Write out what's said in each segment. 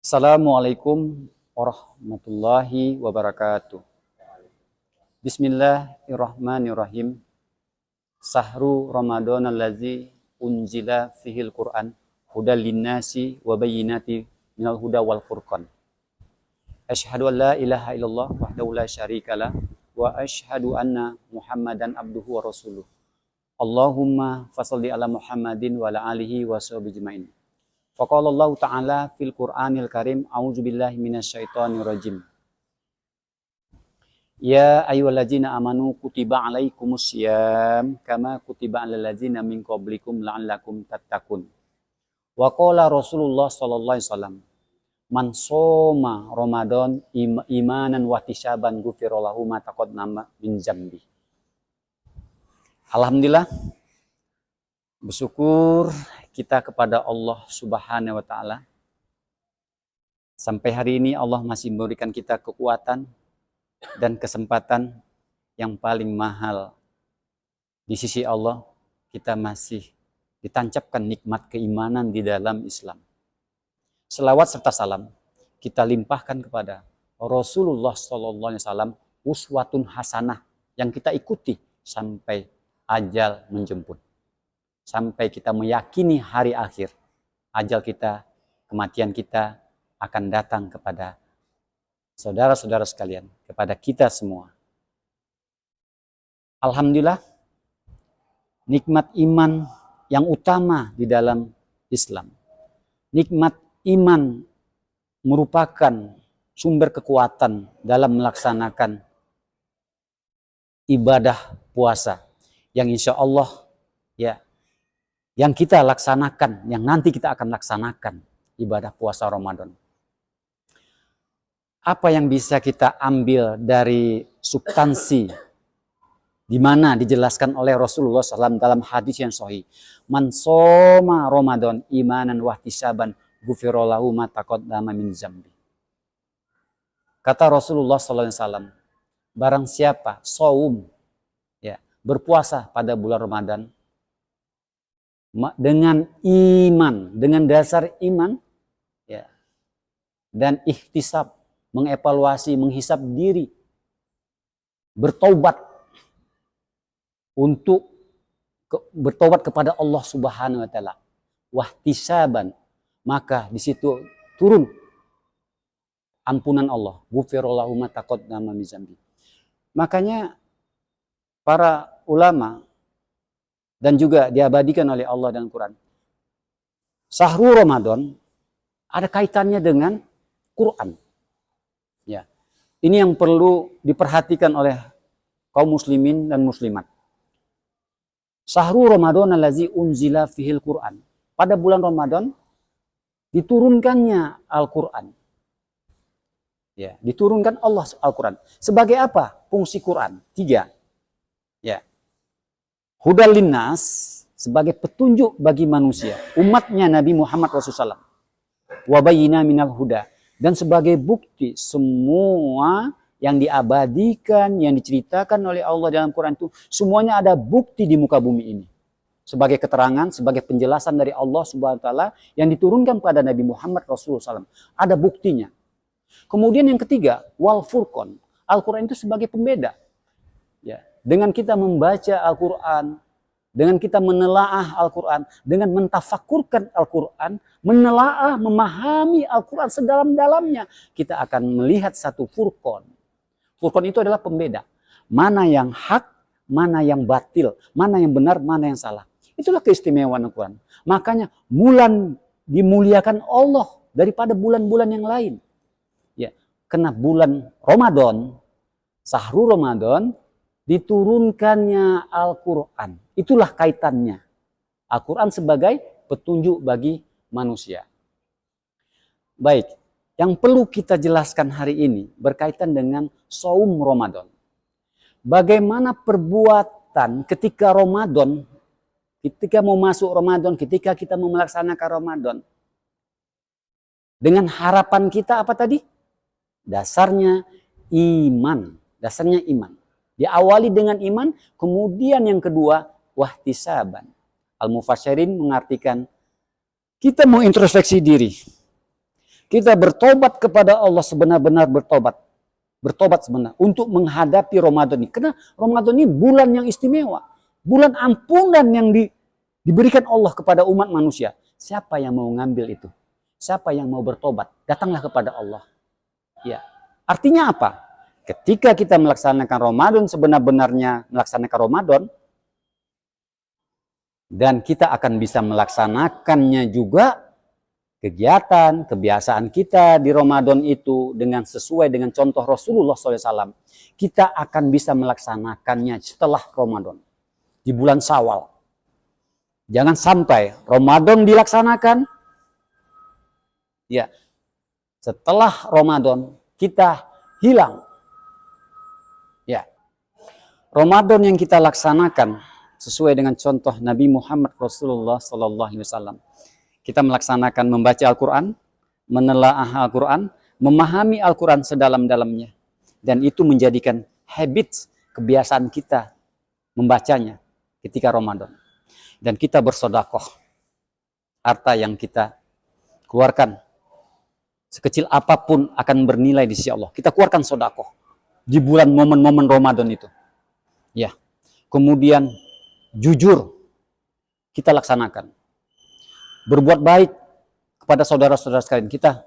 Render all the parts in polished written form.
Assalamualaikum warahmatullahi wabarakatuh. Bismillahirrahmanirrahim. Sahru Ramadan allazi unzila fihil Qur'an hudal linnasi wa bayyinati minal huda wal furqan. Asyhadu an la ilaha illallah wahdahu la syarikalah wa asyhadu anna Muhammadan abduhu wa rasuluh. Allahumma fashalli ala Muhammadin wa ala alihi wa sahbihi ajmain. Faqala Allah Ta'ala fil Qur'anil Karim, a'udzubillahi minasyaitonir rajim. Ya ayyuhalladzina amanu kutiba alaikumusiyam kama kutiba alal ladzina min qablikum la'allakum tattaqun. Wa qala Rasulullah sallallahu alaihi wasallam, man shoma Ramadan imanan wa ihtisaban ghufira lahu ma taqaddama min dzambi. Alhamdulillah, bersyukur kita kepada Allah Subhanahu wa taala. Sampai hari ini Allah masih memberikan kita kekuatan dan kesempatan yang paling mahal di sisi Allah. Kita masih ditancapkan nikmat keimanan di dalam Islam. Selawat serta salam kita limpahkan kepada Rasulullah sallallahu alaihi wasallam, uswatun hasanah yang kita ikuti sampai ajal menjemput. Sampai kita meyakini hari akhir, ajal kita, kematian kita akan datang kepada saudara-saudara sekalian, kepada kita semua. Alhamdulillah, nikmat iman yang utama di dalam Islam. Nikmat iman merupakan sumber kekuatan dalam melaksanakan ibadah puasa yang insya Allah yang kita laksanakan, yang nanti kita akan laksanakan ibadah puasa Ramadan. Apa yang bisa kita ambil dari substansi di mana dijelaskan oleh Rasulullah SAW dalam hadis yang sahih? Man shoma Ramadan imanan wa ihtisaban ghufira lahu ma taqaddama min dzambi. Kata Rasulullah SAW, barang siapa saum, berpuasa pada bulan Ramadan dengan iman, dengan dasar iman, dan ihtisab, mengevaluasi, menghisab diri, bertobat untuk bertobat kepada Allah Subhanahu wa taala, wahtisaban, maka di situ turun ampunan Allah, ghufirallahu ma taqaddama min dzambi. Makanya para ulama dan juga diabadikan oleh Allah dalam Quran, Sahru Ramadan ada kaitannya dengan Quran. Ya, ini yang perlu diperhatikan oleh kaum muslimin dan muslimat. Sahru Ramadan allazi unzila fihil Quran. Pada bulan Ramadan diturunkannya Al-Quran. Ya, diturunkan Allah Al-Quran. Sebagai apa fungsi Quran? 3. Ya. Hudal linnas, sebagai petunjuk bagi manusia, umatnya Nabi Muhammad Rasulullah SAW. Wabayina minal huda, dan sebagai bukti semua yang diabadikan, yang diceritakan oleh Allah dalam Quran itu, semuanya ada bukti di muka bumi ini. Sebagai keterangan, sebagai penjelasan dari Allah Subhanahu wa taala yang diturunkan pada Nabi Muhammad Rasulullah SAW. Ada buktinya. Kemudian yang ketiga, wal furqan. Al-Quran itu sebagai pembeda. Ya. Dengan kita membaca Al-Quran, dengan kita menelaah Al-Quran, dengan mentafakurkan Al-Quran, menelaah, memahami Al-Quran sedalam-dalamnya, kita akan melihat satu furqan. Furqan itu adalah pembeda. Mana yang hak, mana yang batil, mana yang benar, mana yang salah. Itulah keistimewaan Al-Quran. Makanya bulan dimuliakan Allah daripada bulan-bulan yang lain. Ya, karena bulan Ramadan, Sahru Ramadan, diturunkannya Al-Quran. Itulah kaitannya. Al-Quran sebagai petunjuk bagi manusia. Baik, yang perlu kita jelaskan hari ini berkaitan dengan saum Ramadan. Bagaimana perbuatan ketika Ramadan, ketika mau masuk Ramadan, ketika kita mau melaksanakan Ramadan. Dengan harapan kita apa tadi? Dasarnya iman. Dasarnya iman. Diawali dengan iman, kemudian yang kedua, wahtisaban. Al-Mufassirin mengartikan, kita mau introspeksi diri. Kita bertobat kepada Allah sebenar-benar bertobat. Bertobat sebenar untuk menghadapi Ramadan ini. Karena Ramadan ini bulan yang istimewa. Bulan ampunan yang diberikan Allah kepada umat manusia. Siapa yang mau ngambil itu? Siapa yang mau bertobat? Datanglah kepada Allah. Ya. Artinya apa? Ketika kita melaksanakan Ramadan sebenar-benarnya melaksanakan Ramadan, dan kita akan bisa melaksanakannya juga kegiatan, kebiasaan kita di Ramadan itu dengan sesuai dengan contoh Rasulullah SAW. Kita akan bisa melaksanakannya setelah Ramadan. Di bulan Syawal. Jangan sampai Ramadan dilaksanakan. Ya, setelah Ramadan kita hilang. Ya, Ramadan yang kita laksanakan sesuai dengan contoh Nabi Muhammad Rasulullah SAW. Kita melaksanakan membaca Al-Quran, menelaah Al-Quran, memahami Al-Quran sedalam-dalamnya. Dan itu menjadikan habit, kebiasaan kita membacanya ketika Ramadan. Dan kita bersodakoh. Harta yang kita keluarkan, sekecil apapun akan bernilai di sisi Allah. Kita keluarkan sodakoh di bulan momen-momen Ramadan itu. Ya. Kemudian jujur kita laksanakan. Berbuat baik kepada saudara-saudara sekalian kita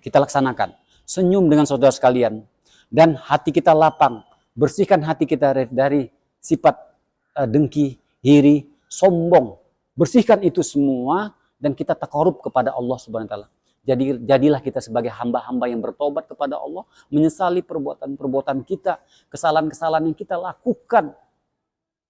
laksanakan. Senyum dengan saudara sekalian dan hati kita lapang, bersihkan hati kita dari sifat dengki, iri, sombong. Bersihkan itu semua dan kita takarub kepada Allah Subhanahu wa taala. Jadilah kita sebagai hamba-hamba yang bertobat kepada Allah, menyesali perbuatan-perbuatan kita, kesalahan-kesalahan yang kita lakukan.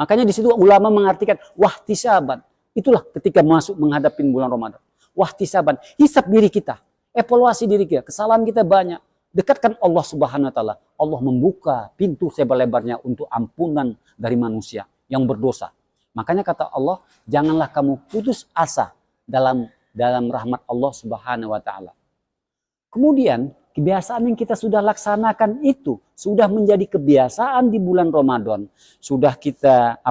Makanya di situ ulama mengartikan wahtisaban. Itulah ketika masuk menghadapi bulan Ramadan. Wahtisaban, hisab diri kita, evaluasi diri kita, kesalahan kita banyak. Dekatkan Allah Subhanahu wa taala. Allah membuka pintu sebar-lebarnya untuk ampunan dari manusia yang berdosa. Makanya kata Allah, janganlah kamu putus asa dalam rahmat Allah Subhanahu wa taala. Kemudian kebiasaan yang kita sudah laksanakan itu sudah menjadi kebiasaan di bulan Ramadan. Sudah kita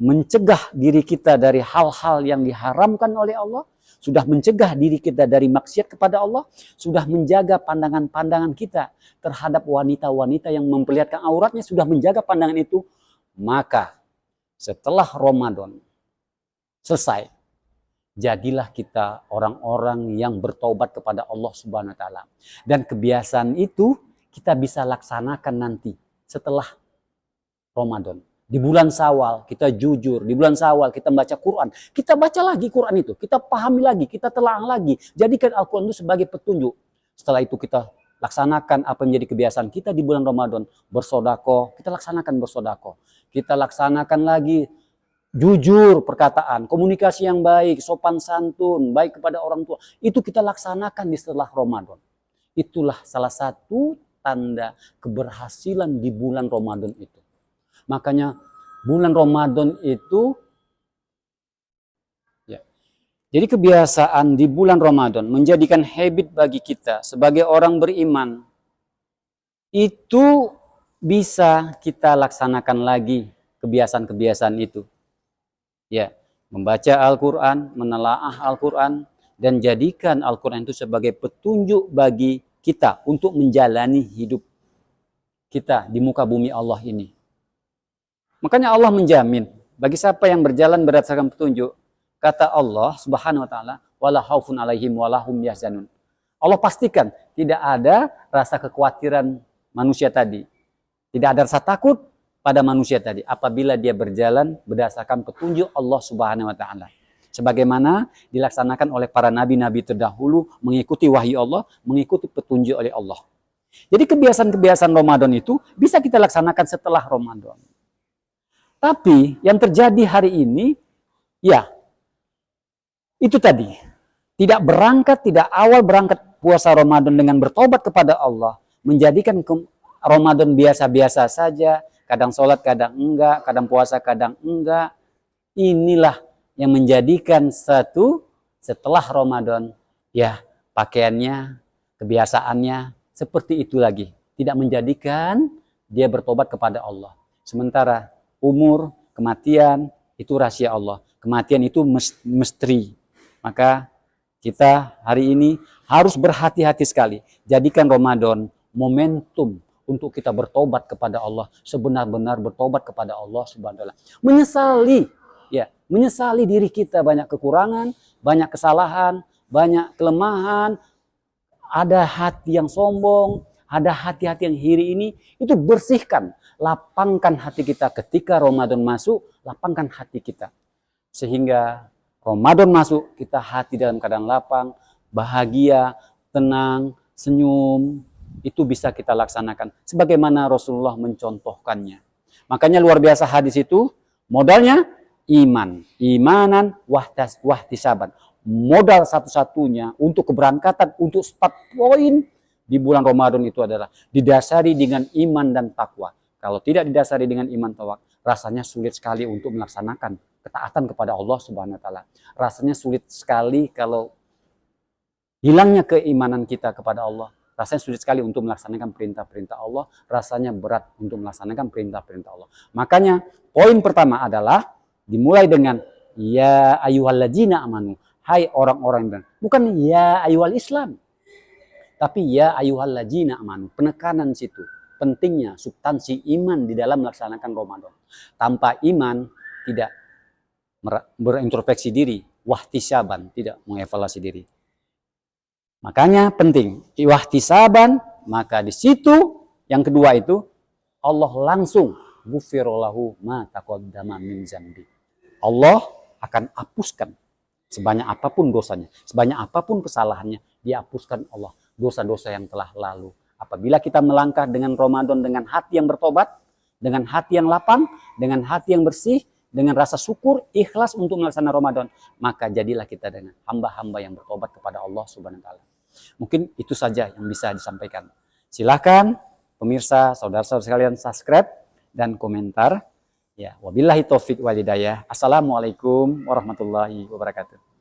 mencegah diri kita dari hal-hal yang diharamkan oleh Allah, sudah mencegah diri kita dari maksiat kepada Allah, sudah menjaga pandangan-pandangan kita terhadap wanita-wanita yang memperlihatkan auratnya, sudah menjaga pandangan itu. Maka setelah Ramadan selesai, jadilah kita orang-orang yang bertobat kepada Allah Subhanahu wa taala. Dan kebiasaan itu kita bisa laksanakan nanti setelah Ramadan. Di bulan Syawal kita jujur, di bulan Syawal kita baca Quran. Kita baca lagi Quran itu, kita pahami lagi, kita telaah lagi. Jadikan Al-Quran itu sebagai petunjuk. Setelah itu kita laksanakan apa yang menjadi kebiasaan kita di bulan Ramadan. Bersodakoh, kita laksanakan bersodakoh. Kita laksanakan lagi jujur perkataan, komunikasi yang baik, sopan santun, baik kepada orang tua. Itu kita laksanakan di setelah Ramadan. Itulah salah satu tanda keberhasilan di bulan Ramadan itu. Makanya bulan Ramadan itu ya. Jadi kebiasaan di bulan Ramadan menjadikan habit bagi kita sebagai orang beriman. Itu bisa kita laksanakan lagi kebiasaan-kebiasaan itu. Ya, membaca Al-Quran, menelaah Al-Quran, dan jadikan Al-Quran itu sebagai petunjuk bagi kita untuk menjalani hidup kita di muka bumi Allah ini. Makanya Allah menjamin bagi siapa yang berjalan berdasarkan petunjuk, kata Allah Subhanahu wa taala, wala khaufun alaihim wala hum yahzanun. Allah pastikan tidak ada rasa kekhawatiran manusia tadi. Tidak ada rasa takut pada manusia tadi apabila dia berjalan berdasarkan petunjuk Allah Subhanahu wa taala. Sebagaimana dilaksanakan oleh para nabi-nabi terdahulu mengikuti wahyu Allah, mengikuti petunjuk oleh Allah. Jadi kebiasaan-kebiasaan Ramadan itu bisa kita laksanakan setelah Ramadan. Tapi yang terjadi hari ini, ya, itu tadi. Tidak awal berangkat puasa Ramadan dengan bertobat kepada Allah. Menjadikan Ramadan biasa-biasa saja. Kadang sholat, kadang enggak. Kadang puasa, kadang enggak. Inilah yang menjadikan setelah Ramadan, ya, pakaiannya, kebiasaannya, seperti itu lagi. Tidak menjadikan dia bertobat kepada Allah. Sementara umur, kematian, itu rahasia Allah. Kematian itu misteri. Maka Kita hari ini harus berhati-hati sekali. Jadikan Ramadan momentum untuk kita bertobat kepada Allah, sebenar-benar bertobat kepada Allah Subhanahu wa taala. Menyesali, ya, menyesali diri kita banyak kekurangan, banyak kesalahan, banyak kelemahan, ada hati yang sombong, ada hati-hati yang iri ini, itu bersihkan, lapangkan hati kita ketika Ramadan masuk, lapangkan hati kita. Sehingga Ramadan masuk, kita hati dalam keadaan lapang, bahagia, tenang, senyum, itu bisa kita laksanakan sebagaimana Rasulullah mencontohkannya. Makanya luar biasa hadis itu, modalnya iman, imanan wahtisaban. Modal satu-satunya untuk keberangkatan, untuk start point di bulan Ramadan itu adalah didasari dengan iman dan takwa. Kalau tidak didasari dengan iman takwa, rasanya sulit sekali untuk melaksanakan ketaatan kepada Allah Subhanahu wa taala. Rasanya sulit sekali kalau hilangnya keimanan kita kepada Allah. Rasanya sulit sekali untuk melaksanakan perintah-perintah Allah. Rasanya berat untuk melaksanakan perintah-perintah Allah. Makanya poin pertama adalah dimulai dengan ya ayyuhalladzina amanu. Hai orang-orang yang bukan ya ayyuhal Islam. Tapi ya ayyuhalladzina amanu. Penekanan situ. Pentingnya substansi iman di dalam melaksanakan Ramadan. Tanpa iman tidak berintrospeksi diri, wahtisaban, tidak mengevaluasi diri. Makanya penting, wahtisaban, maka di situ yang kedua itu Allah langsung ghufirallahu ma taqaddama min dzambi. Allah akan hapuskan sebanyak apapun dosanya, sebanyak apapun kesalahannya, dihapuskan Allah dosa-dosa yang telah lalu. Apabila kita melangkah dengan Ramadan dengan hati yang bertobat, dengan hati yang lapang, dengan hati yang bersih, dengan rasa syukur, ikhlas untuk melaksanakan Ramadan, maka jadilah kita dengan hamba-hamba yang bertobat kepada Allah Subhanahu wa taala. Mungkin itu saja yang bisa disampaikan. Silakan pemirsa, saudara-saudara sekalian subscribe dan komentar. Ya, wabillahi taufik wal hidayah. Assalamualaikum warahmatullahi wabarakatuh.